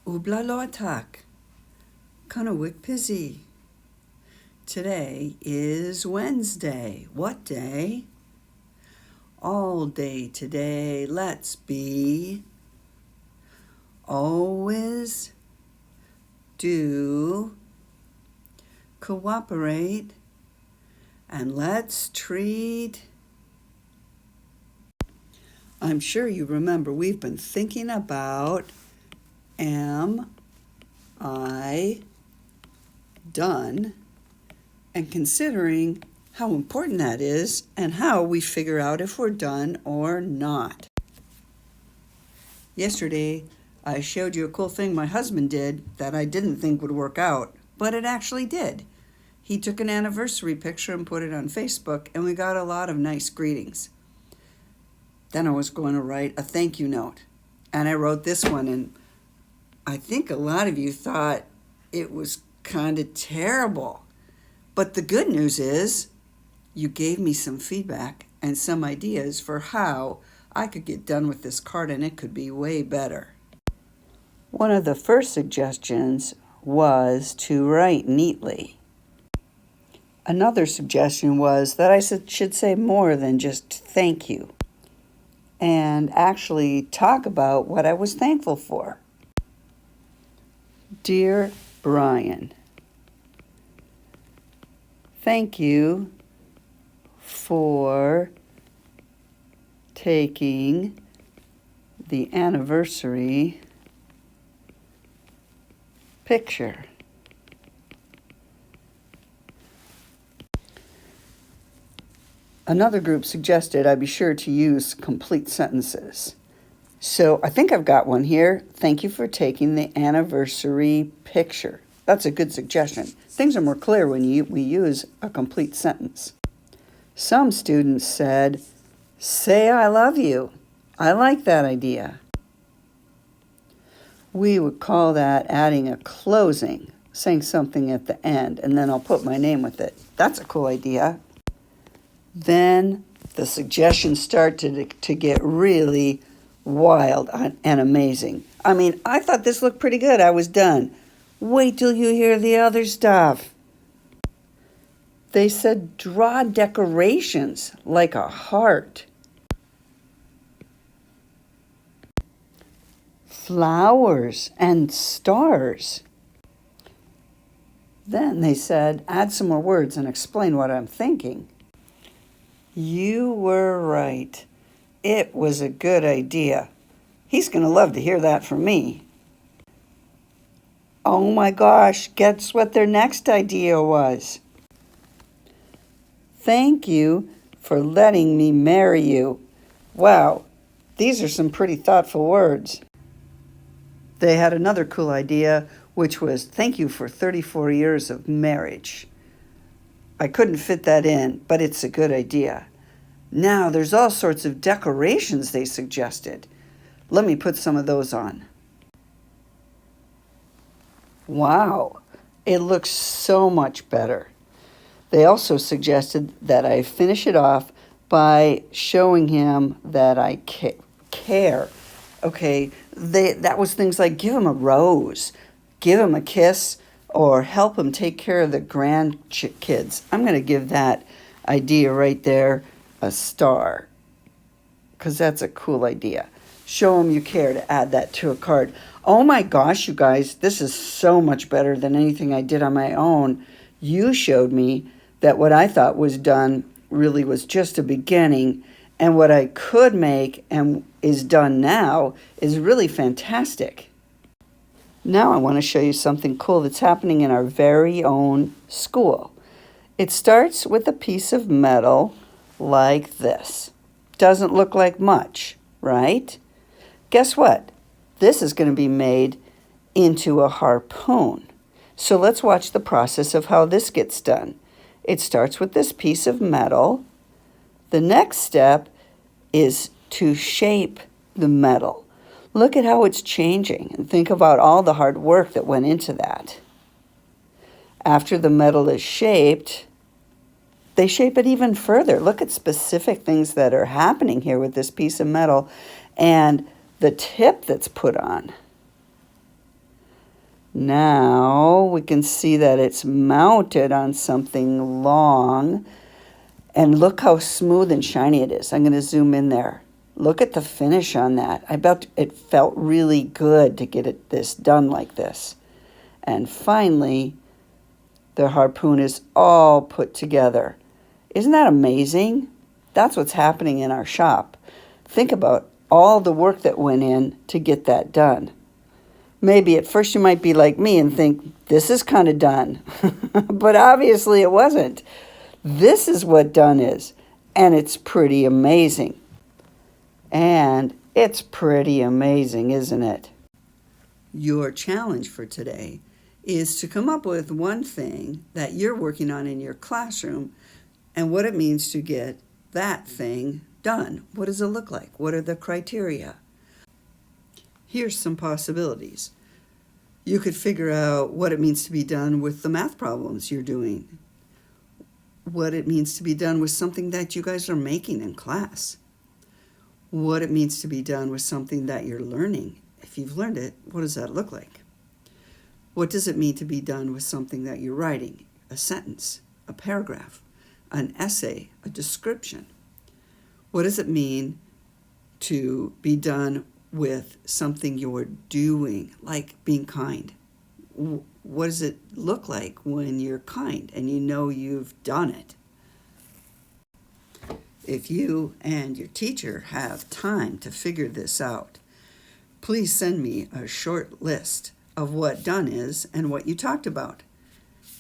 Ubla loatak, Kanawik Pizzy. Today is Wednesday. What day? All day today, let's be. Always do cooperate and let's treat. I'm sure you remember we've been thinking about am I done and considering how important that is and how we figure out if we're done or not. Yesterday, I showed you a cool thing my husband did that I didn't think would work out, but it actually did. He took an anniversary picture and put it on Facebook, and we got a lot of nice greetings. Then I was going to write a thank you note, and I wrote this one, and I think a lot of you thought it was kind of terrible. But the good news is you gave me some feedback and some ideas for how I could get done with this card, and it could be way better. One of the first suggestions was to write neatly. Another suggestion was that I should say more than just thank you and actually talk about what I was thankful for. Dear Brian, thank you for taking the anniversary picture. Another group suggested I be sure to use complete sentences. So I think I've got one here. Thank you for taking the anniversary picture. That's a good suggestion. Things are more clear when we use a complete sentence. Some students said, say I love you. I like that idea. We would call that adding a closing, saying something at the end, and then I'll put my name with it. That's a cool idea. Then the suggestions started to get really wild and amazing. I mean, I thought this looked pretty good. I was done. Wait till you hear the other stuff. They said draw decorations like a heart, flowers and stars. Then they said add some more words and explain what I'm thinking. You were right. It was a good idea. He's going to love to hear that from me. Oh my gosh, guess what their next idea was? Thank you for letting me marry you. Wow, these are some pretty thoughtful words. They had another cool idea, which was thank you for 34 years of marriage. I couldn't fit that in, but it's a good idea. Now, there's all sorts of decorations they suggested. Let me put some of those on. Wow, it looks so much better. They also suggested that I finish it off by showing him that I care. Okay, that was things like give him a rose, give him a kiss, or help him take care of the grandkids. I'm going to give that idea right there a star because that's a cool idea. Show him you care to add that to a card. Oh my gosh, you guys, this is so much better than anything I did on my own. You showed me that what I thought was done really was just a beginning, and what I could make and is done now is really fantastic. Now I want to show you something cool that's happening in our very own school. It starts with a piece of metal like this. Doesn't look like much, right? Guess what? This is going to be made into a harpoon. So let's watch the process of how this gets done. It starts with this piece of metal. The next step is to shape the metal. Look at how it's changing and think about all the hard work that went into that. After the metal is shaped, they shape it even further. Look at specific things that are happening here with this piece of metal and the tip that's put on. Now we can see that it's mounted on something long. And look how smooth and shiny it is. I'm going to zoom in there. Look at the finish on that. I bet it felt really good to get this done like this. And finally, the harpoon is all put together. Isn't that amazing? That's what's happening in our shop. Think about all the work that went in to get that done. Maybe at first you might be like me and think, this is kind of done. But obviously it wasn't. This is what done is, and it's pretty amazing. And it's pretty amazing, isn't it? Your challenge for today is to come up with one thing that you're working on in your classroom and what it means to get that thing done. What does it look like? What are the criteria? Here's some possibilities. You could figure out what it means to be done with the math problems you're doing, what it means to be done with something that you guys are making in class, what it means to be done with something that you're learning. If you've learned it, what does that look like? What does it mean to be done with something that you're writing? A sentence, a paragraph, an essay, a description. What does it mean to be done with something you're doing, like being kind? What does it look like when you're kind and you know you've done it? If you and your teacher have time to figure this out, please send me a short list of what done is and what you talked about.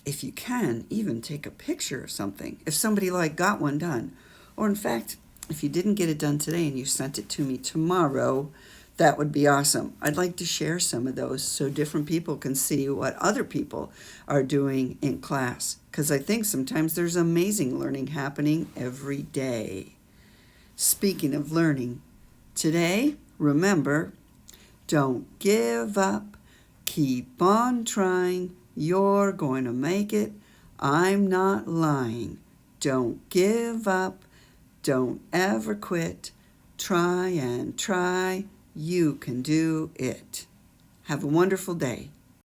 If you can, even take a picture of something. If somebody got one done, or in fact, if you didn't get it done today and you sent it to me tomorrow, that would be awesome. I'd like to share some of those so different people can see what other people are doing in class, because I think sometimes there's amazing learning happening every day. Speaking of learning, today, remember, don't give up. Keep on trying. You're going to make it. I'm not lying. Don't give up. Don't ever quit. Try and try. You can do it. Have a wonderful day.